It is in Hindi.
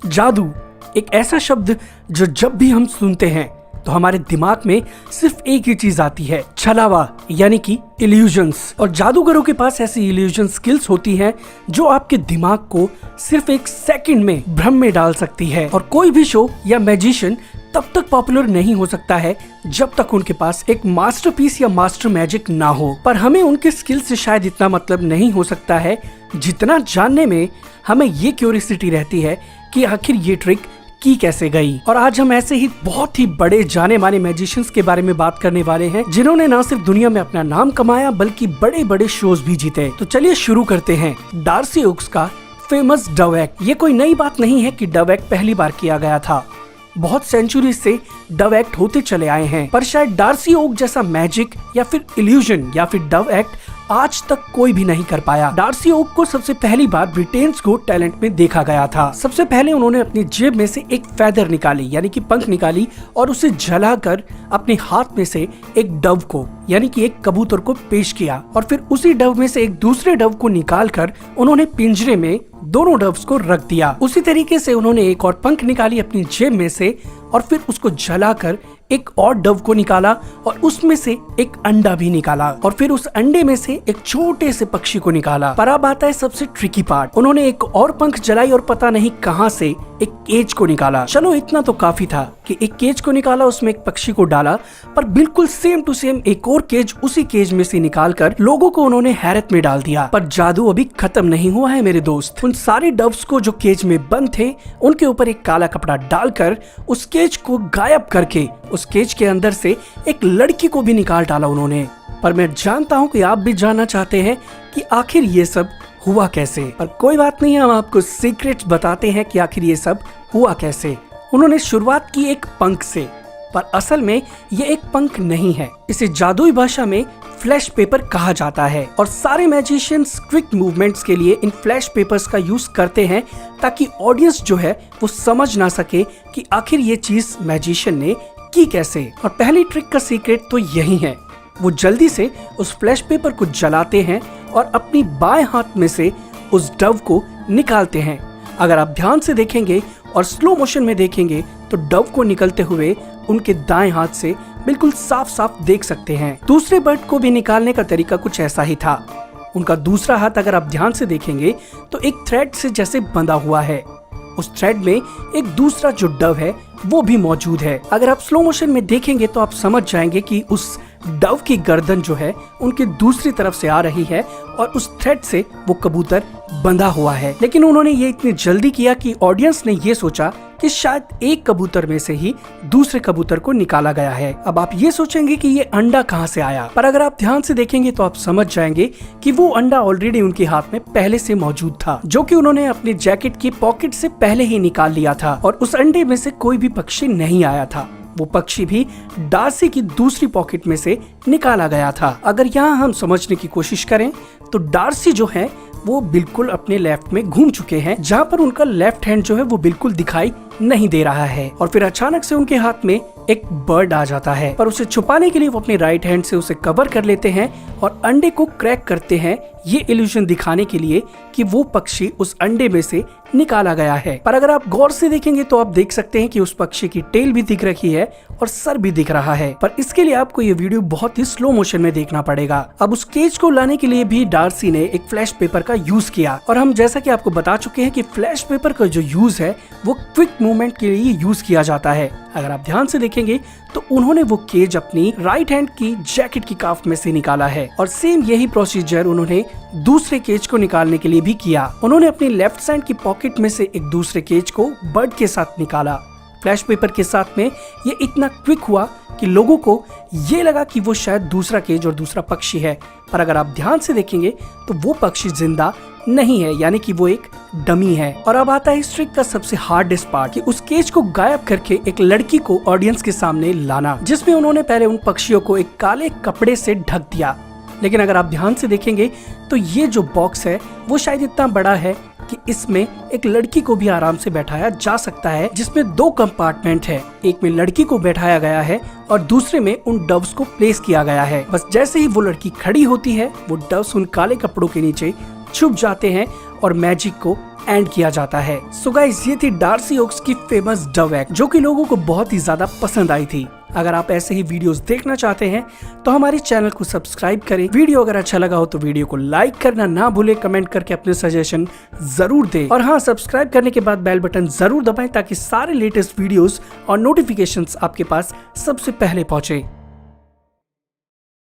जादू एक ऐसा शब्द जो जब भी हम सुनते हैं तो हमारे दिमाग में सिर्फ एक ही चीज आती है, छलावा यानी कि इल्यूजन्स। और जादूगरों के पास ऐसी इल्यूजन स्किल्स होती हैं जो आपके दिमाग को सिर्फ एक सेकंड में भ्रम में डाल सकती है। और कोई भी शो या मैजिशियन तब तक पॉपुलर नहीं हो सकता है जब तक उनके पास एक मास्टरपीस या मास्टर मैजिक ना हो। पर हमें उनके स्किल से शायद इतना मतलब नहीं हो सकता है जितना जानने में हमें ये क्यूरियोसिटी रहती है कि आखिर ये ट्रिक की कैसे गई। और आज हम ऐसे ही बहुत ही बड़े जाने माने मैजिशियंस के बारे में बात करने वाले हैं जिन्होंने न सिर्फ दुनिया में अपना नाम कमाया बल्कि बड़े बड़े शोज भी जीते। तो चलिए शुरू करते हैं डार्सी ओक्स का फेमस डव एक्ट। ये कोई नई बात नहीं है कि डव एक्ट पहली बार किया गया था, बहुत सेंचुरी से डव एक्ट होते चले आए हैं। पर शायद डार्सी ओक जैसा मैजिक या फिर इल्यूजन या फिर डव एक्ट आज तक कोई भी नहीं कर पाया। डार्सी ओक को सबसे पहली बार ब्रिटेन्स गॉट टैलेंट में देखा गया था। सबसे पहले उन्होंने अपनी जेब में से एक फेदर निकाली यानी कि पंख निकाली और उसे जलाकर अपने हाथ में से एक डव को यानी कि एक कबूतर को पेश किया। और फिर उसी डव में से एक दूसरे डव को निकालकर उन्होंने पिंजरे में दोनों डव्स को रख दिया। उसी तरीके से उन्होंने एक और पंख निकाली अपनी जेब में से और फिर उसको जलाकर एक और डव को निकाला और उसमें से एक अंडा भी निकाला और फिर उस अंडे में से एक छोटे से पक्षी को निकाला। पर अब आता है सबसे ट्रिकी पार्ट, उन्होंने एक और पंख जलाई और पता नहीं कहां से एक केज को निकाला। चलो इतना तो काफी था कि एक केज को निकाला, उसमें एक पक्षी को डाला, पर बिल्कुल सेम टू सेम एक और केज उसी केज में से निकालकर लोगों को उन्होंने हैरत में डाल दिया। पर जादू अभी खत्म नहीं हुआ है मेरे दोस्त। उन सारे डव्स को जो केज में बंद थे उनके ऊपर एक काला कपड़ा डालकर उस केज को गायब करके उस केज के अंदर से एक लड़की को भी निकाल डाला उन्होंने। पर मैं जानता हूँ कि आप भी जानना चाहते हैं कि आखिर ये सब हुआ कैसे। पर कोई बात नहीं, हम आपको सीक्रेट्स बताते हैं कि आखिर ये सब हुआ कैसे। उन्होंने शुरुआत की एक पंख से, पर असल में ये एक पंख नहीं है, इसे जादुई भाषा में फ्लैश पेपर कहा जाता है। और सारे मैजिशियंस क्विक मूवमेंट्स के लिए इन फ्लैश पेपर्स का यूज करते हैं ताकि ऑडियंस जो है वो समझ ना सके कि आखिर ये चीज मैजिशियन ने की कैसे। और पहली ट्रिक का सीक्रेट तो यही है, वो जल्दी से उस फ्लैश पेपर को जलाते हैं और अपनी बाएं हाथ में से उस डव को निकालते हैं। अगर आप ध्यान से देखेंगे और स्लो मोशन में देखेंगे तो डव को निकलते हुए उनके दाएं हाथ से बिल्कुल साफ साफ देख सकते हैं। दूसरे बर्ड को भी निकालने का तरीका कुछ ऐसा ही था। उनका दूसरा हाथ अगर आप ध्यान से देखेंगे तो एक थ्रेड से जैसे बंधा हुआ है, उस थ्रेड में एक दूसरा जो डव है वो भी मौजूद है। अगर आप स्लो मोशन में देखेंगे तो आप समझ जाएंगे कि उस डव की गर्दन जो है उनके दूसरी तरफ से आ रही है और उस थ्रेड से वो कबूतर बंधा हुआ है। लेकिन उन्होंने ये इतनी जल्दी किया कि ऑडियंस ने ये सोचा कि शायद एक कबूतर में से ही दूसरे कबूतर को निकाला गया है। अब आप ये सोचेंगे कि ये अंडा कहाँ से आया, पर अगर आप ध्यान से देखेंगे तो आप समझ जाएंगे कि वो अंडा ऑलरेडी उनके हाथ में पहले से मौजूद था, जो कि उन्होंने अपने जैकेट की पॉकेट से पहले ही निकाल लिया था। और उस अंडे में से कोई भी पक्षी नहीं आया था, वो पक्षी भी डार्सी की दूसरी पॉकेट में से निकाला गया था। अगर यहाँ हम समझने की कोशिश करें तो डार्सी जो है वो बिल्कुल अपने लेफ्ट में घूम चुके हैं, जहाँ पर उनका लेफ्ट हैंड जो है वो बिल्कुल दिखाई नहीं दे रहा है। और फिर अचानक से उनके हाथ में एक बर्ड आ जाता है, पर उसे छुपाने के लिए वो अपने राइट हैंड से उसे कवर कर लेते हैं और अंडे को क्रैक करते हैं, ये इल्यूजन दिखाने के लिए कि वो पक्षी उस अंडे में से निकाला गया है। पर अगर आप गौर से देखेंगे तो आप देख सकते हैं कि उस पक्षी की टेल भी दिख रही है और सर भी दिख रहा है। पर इसके लिए आपको ये वीडियो बहुत ही स्लो मोशन में देखना पड़ेगा। अब उस केज को लाने के लिए भी डार्सी ने एक फ्लैश पेपर का यूज किया, और हम जैसा कि आपको बता चुके हैं कि फ्लैश पेपर का जो यूज है वो क्विक मूवमेंट के लिए यूज किया जाता है। अगर आप ध्यान से देखेंगे तो उन्होंने वो केज अपनी राइट हैंड की जैकेट की काफ में से निकाला है और सेम यही प्रोसीजर उन्होंने दूसरे केज को निकालने के लिए भी किया। उन्होंने अपनी लेफ्ट साइड की पॉकेट में से एक दूसरे केज को बर्ड के साथ निकाला। फ्लैश पेपर के साथ में ये इतना क्विक हुआ कि लोगों को ये लगा कि वो शायद दूसरा केज और दूसरा पक्षी है, पर अगर आप ध्यान से देखेंगे तो वो पक्षी जिंदा नहीं है, यानी कि वो एक डमी है। और अब आता है इस ट्रिक का सबसे हार्डेस्ट पार्ट कि उस केज को गायब करके एक लड़की को ऑडियंस के सामने लाना, जिसमें उन्होंने पहले उन पक्षियों को एक काले कपड़े से ढक दिया। लेकिन अगर आप ध्यान से देखेंगे तो ये जो बॉक्स है वो शायद इतना बड़ा है कि इसमें एक लड़की को भी आराम से बैठाया जा सकता है, जिसमें दो कंपार्टमेंट है, एक में लड़की को बैठाया गया है और दूसरे में उन डव्स को प्लेस किया गया है। बस जैसे ही वो लड़की खड़ी होती है वो डव्स उन काले कपड़ों के नीचे छुप जाते हैं और मैजिक को एंड किया जाता है। सो गाइस, ये थी डार्सी ओक्स की फेमस डव एक्ट, जो कि लोगों को बहुत ही ज्यादा पसंद आई थी। अगर आप ऐसे ही वीडियोस देखना चाहते हैं तो हमारे चैनल को सब्सक्राइब करें। वीडियो अगर अच्छा लगा हो तो वीडियो को लाइक करना ना भूले, कमेंट करके अपने सजेशन जरूर दें। और हाँ, सब्सक्राइब करने के बाद बेल बटन जरूर दबाएं ताकि सारे लेटेस्ट वीडियोस और नोटिफिकेशंस आपके पास सबसे पहले पहुंचे।